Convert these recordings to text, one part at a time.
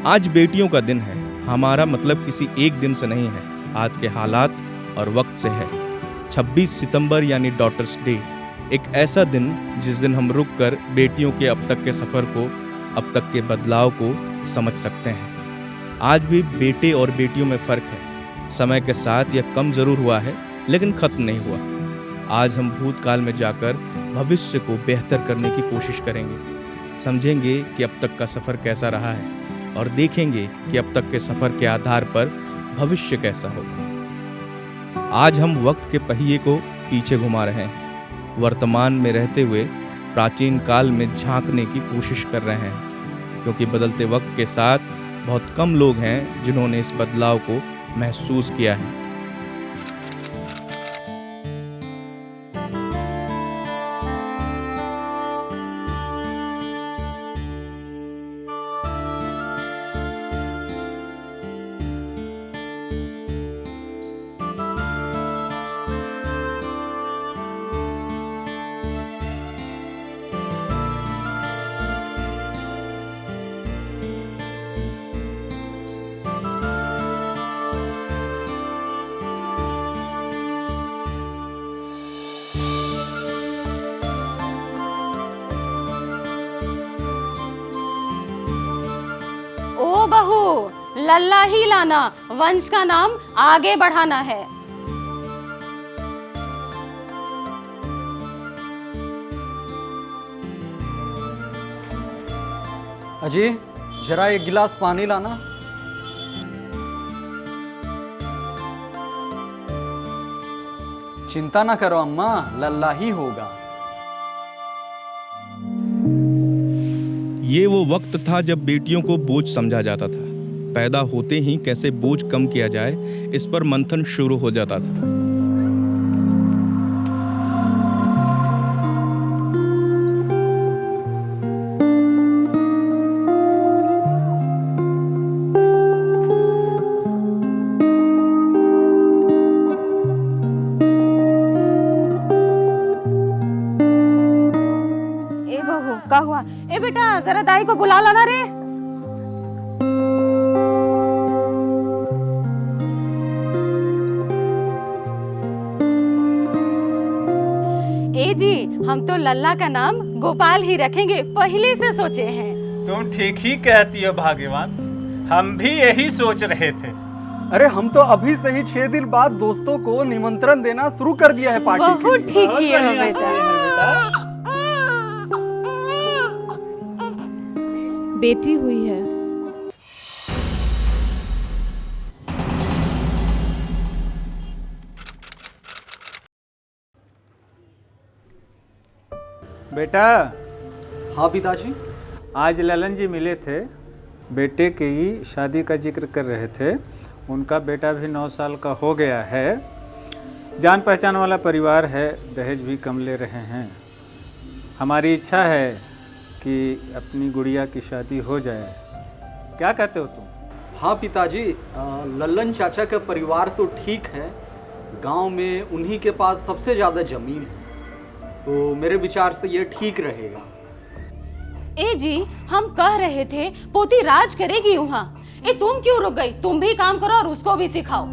आज बेटियों का दिन है। हमारा मतलब किसी एक दिन से नहीं है, आज के हालात और वक्त से है। 26 सितंबर यानी डॉटर्स डे, एक ऐसा दिन जिस दिन हम रुक कर बेटियों के अब तक के सफ़र को, अब तक के बदलाव को समझ सकते हैं। आज भी बेटे और बेटियों में फ़र्क है। समय के साथ यह कम ज़रूर हुआ है, लेकिन ख़त्म नहीं हुआ। आज हम भूतकाल में जाकर भविष्य को बेहतर करने की कोशिश करेंगे, समझेंगे कि अब तक का सफ़र कैसा रहा है और देखेंगे कि अब तक के सफ़र के आधार पर भविष्य कैसा होगा। आज हम वक्त के पहिए को पीछे घुमा रहे हैं, वर्तमान में रहते हुए प्राचीन काल में झांकने की कोशिश कर रहे हैं, क्योंकि बदलते वक्त के साथ बहुत कम लोग हैं जिन्होंने इस बदलाव को महसूस किया है। ओ बहू, लल्ला ही लाना, वंश का नाम आगे बढ़ाना है। अजी, जरा एक गिलास पानी लाना। चिंता ना करो अम्मा, लल्ला ही होगा। ये वो वक्त था जब बेटियों को बोझ समझा जाता था। पैदा होते ही कैसे बोझ कम किया जाए, इस पर मंथन शुरू हो जाता था। ए बहू, क्या हुआ? ए बेटा, जरा दाई को बुला लाना रे। ए जी, हम तो लल्ला का नाम गोपाल ही रखेंगे, पहले से सोचे हैं। तुम ठीक ही कहती हो भाग्यवान, हम भी यही सोच रहे थे। अरे हम तो अभी से ही 6 दिन बाद दोस्तों को निमंत्रण देना शुरू कर दिया है पार्टी के बहुत लिए। ठीक किए हो बेटा। बेटी हुई है। बेटा, हाँ पिताजी। आज ललन जी मिले थे, बेटे की शादी का जिक्र कर रहे थे। उनका बेटा भी 9 साल का हो गया है, जान पहचान वाला परिवार है, दहेज भी कम ले रहे हैं। हमारी इच्छा है कि अपनी गुड़िया की शादी हो जाए। क्या कहते हो तुम? हाँ पिताजी, लल्लन चाचा का परिवार तो ठीक है, गांव में उन्हीं के पास सबसे ज़्यादा ज़मीन है, तो मेरे विचार से ये ठीक रहेगा। ए जी, हम कह रहे थे पोती राज करेगी वहाँ। ए तुम क्यों रुक गई? तुम भी काम करो और उसको भी सिखाओ।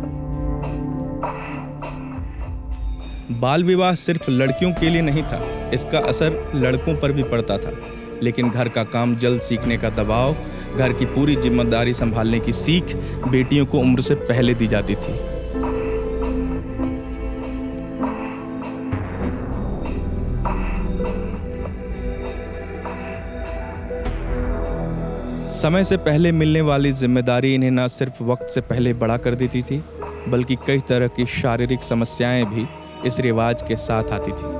बाल विवाह सिर्फ लड़कियों के लिए नहीं था, इसका असर लड़कों पर भी पड़ता था। लेकिन घर का काम जल्द सीखने का दबाव, घर की पूरी जिम्मेदारी संभालने की सीख बेटियों को उम्र से पहले दी जाती थी। समय से पहले मिलने वाली जिम्मेदारी इन्हें न सिर्फ वक्त से पहले बड़ा कर देती थी, बल्कि कई तरह की शारीरिक समस्याएं भी इस रिवाज के साथ आती थी।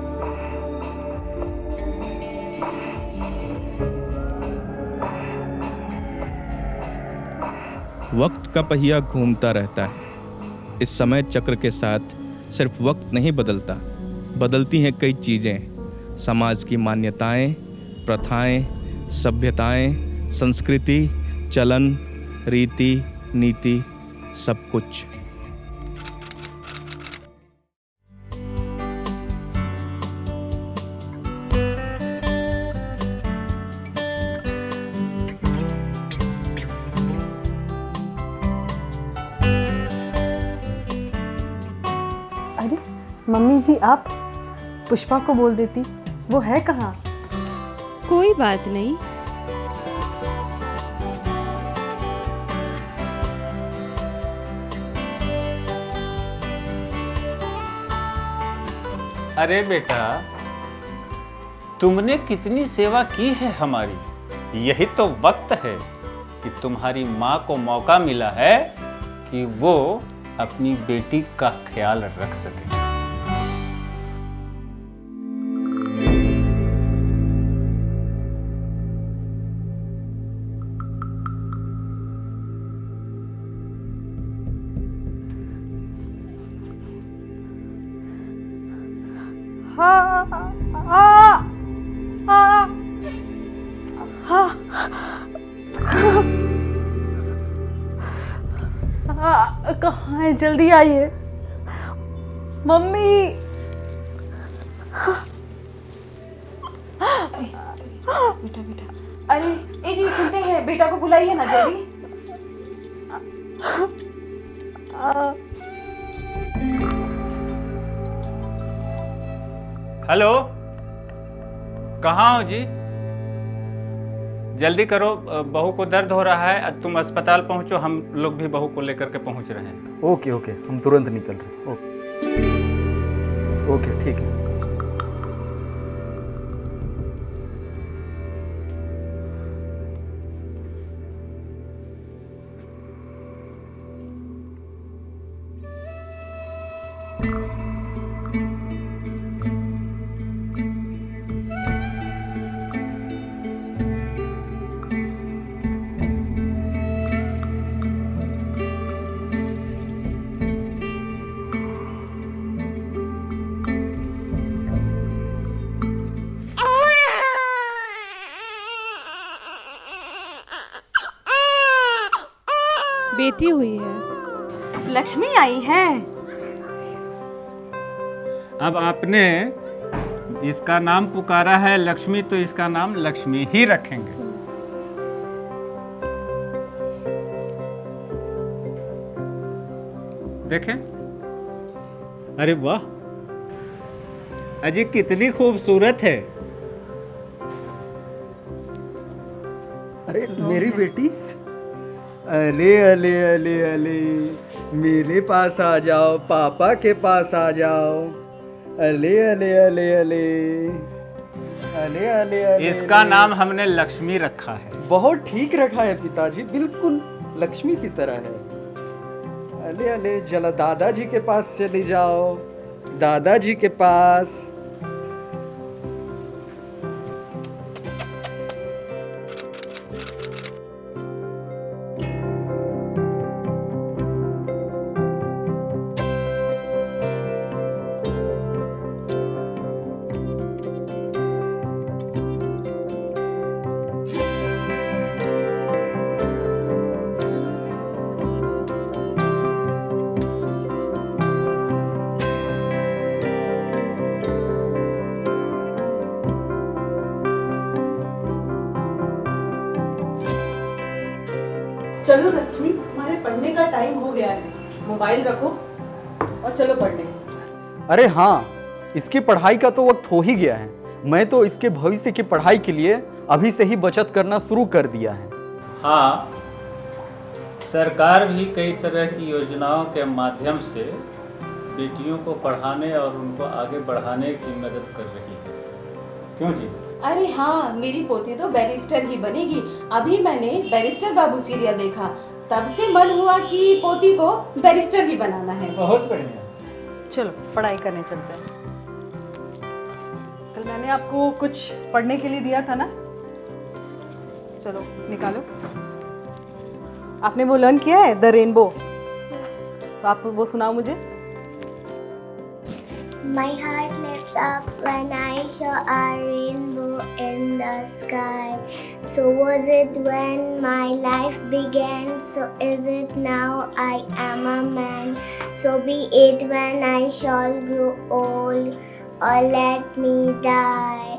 वक्त का पहिया घूमता रहता है। इस समय चक्र के साथ सिर्फ वक्त नहीं बदलता, बदलती हैं कई चीज़ें। समाज की मान्यताएं, प्रथाएं, सभ्यताएं, संस्कृति, चलन, रीति, नीति, सब कुछ। मम्मी जी आप पुष्पा को बोल देती, वो है कहाँ? कोई बात नहीं। अरे बेटा, तुमने कितनी सेवा की है हमारी। यही तो वक्त है कि तुम्हारी माँ को मौका मिला है कि वो अपनी बेटी का ख्याल रख सके। कहाँ है? जल्दी आइए मम्मी। बेटा बेटा, अरे ए जी सुनते हैं, बेटा को बुलाइए ना जल्दी। हेलो, कहाँ हो जी? जल्दी करो, बहू को दर्द हो रहा है, तुम अस्पताल पहुंचो, हम लोग भी बहू को लेकर के पहुंच रहे हैं। ओके ओके, हम तुरंत निकल रहे हैं। ओके ठीक है। बेटी हुई है। लक्ष्मी आई है। अब आपने इसका नाम पुकारा है लक्ष्मी, तो इसका नाम लक्ष्मी ही रखेंगे। देखें, अरे वाह, अजी कितनी खूबसूरत है। अरे मेरी बेटी, अले अले अले अले, मेरे पास आ जाओ, पापा के पास आ जाओ। अले अले अले अले अले अले अले। इसका नाम हमने लक्ष्मी रखा है। बहुत ठीक रखा है पिताजी, बिल्कुल लक्ष्मी की तरह है। अले अले, जरा दादाजी के पास चली जाओ, दादाजी के पास। चलो लक्ष्मी, हमारे पढ़ने का टाइम हो गया है, मोबाइल रखो और चलो पढ़ने। अरे हाँ, इसकी पढ़ाई का तो वक्त हो ही गया है। मैं तो इसके भविष्य की पढ़ाई के लिए अभी से ही बचत करना शुरू कर दिया है। हाँ, सरकार भी कई तरह की योजनाओं के माध्यम से बेटियों को पढ़ाने और उनको आगे बढ़ाने की मदद कर रही है। क्यों जी? अरे हाँ, मेरी पोती तो बैरिस्टर ही बनेगी। अभी मैंने बैरिस्टर बाबू सीरियल देखा, तब से मन हुआ कि पोती को बैरिस्टर ही बनाना है। बहुत बढ़िया। चलो पढ़ाई करने चलते हैं। कल मैंने आपको कुछ पढ़ने के लिए दिया था ना, चलो निकालो। आपने वो लर्न किया है, द रेनबो? तो आप वो सुनाओ मुझे। My heart lifts up when I saw a rainbow in the sky. So was it when my life began, so is it now I am a man. So be it when I shall grow old, or let me die.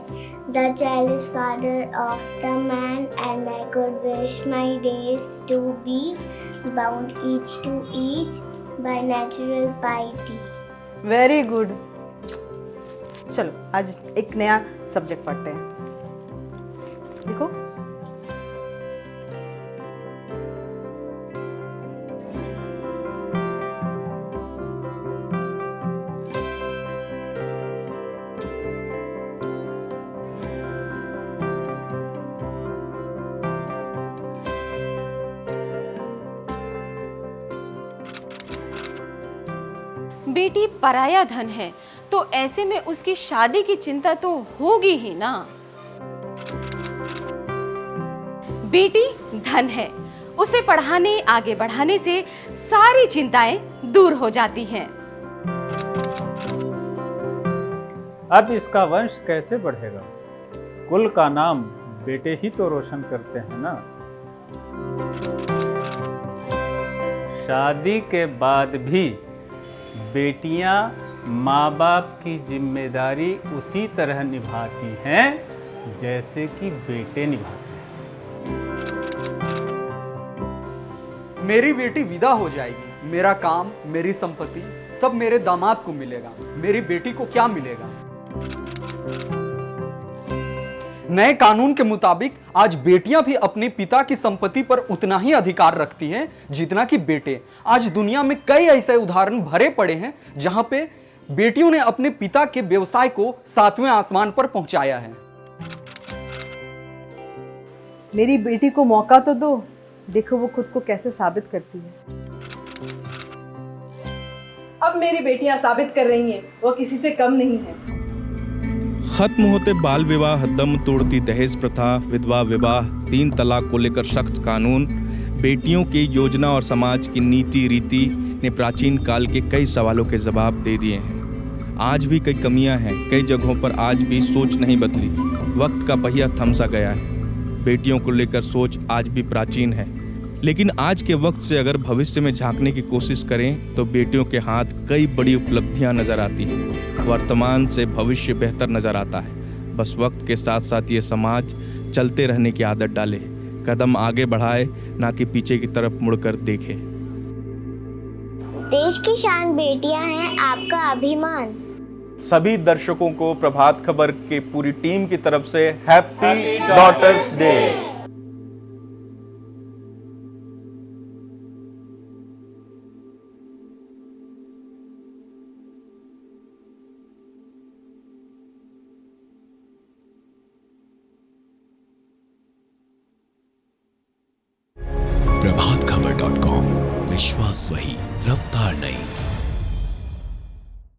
The child is father of the man, and I could wish my days to be bound each to each by natural piety. Very good, चलो आज एक नया subject पढ़ते हैं। देखो, बेटी पराया धन है, तो ऐसे में उसकी शादी की चिंता तो होगी ही ना। बेटी धन है, उसे पढ़ाने आगे बढ़ाने से सारी चिंताएं दूर हो जाती हैं। अब इसका वंश कैसे बढ़ेगा? कुल का नाम बेटे ही तो रोशन करते हैं ना। शादी के बाद भी बेटियां माँ बाप की जिम्मेदारी उसी तरह निभाती हैं जैसे कि बेटे निभाते हैं। मेरी बेटी विदा हो जाएगी, मेरा काम, मेरी संपत्ति सब मेरे दामाद को मिलेगा। मेरी बेटी को क्या मिलेगा? नए कानून के मुताबिक आज बेटियां भी अपने पिता की संपत्ति पर उतना ही अधिकार रखती हैं जितना कि बेटे। आज दुनिया में कई ऐसे उदाहरण भरे पड़े हैं जहां पे बेटियों ने अपने पिता के व्यवसाय को 7वें आसमान पर पहुंचाया है। मेरी बेटी को मौका तो दो, देखो वो खुद को कैसे साबित करती है। अब मेरी बेटियां साबित कर रही हैं वो किसी से कम नहीं है। खत्म होते बाल विवाह, दम तोड़ती दहेज प्रथा, विधवा विवाह, 3 तलाक को लेकर सख्त कानून, बेटियों की योजना और समाज की नीति रीति ने प्राचीन काल के कई सवालों के जवाब दे दिए हैं। आज भी कई कमियां हैं, कई जगहों पर आज भी सोच नहीं बदली। वक्त का पहिया थम सा गया है। बेटियों को लेकर सोच आज भी प्राचीन है, लेकिन आज के वक्त से अगर भविष्य में झांकने की कोशिश करें तो बेटियों के हाथ कई बड़ी उपलब्धियां नजर आती हैं। वर्तमान से भविष्य बेहतर नजर आता है। बस वक्त के साथ साथ ये समाज चलते रहने की आदत डाले, कदम आगे बढ़ाए, ना कि पीछे की तरफ मुड़कर देखे। देश की शान बेटियां हैं, आपका अभिमान। सभी दर्शकों को प्रभात खबर के पूरी टीम की तरफ से हैप्पी डॉटर्स डे। प्रभातखबर.com, विश्वास वही, रफ्तार नहीं।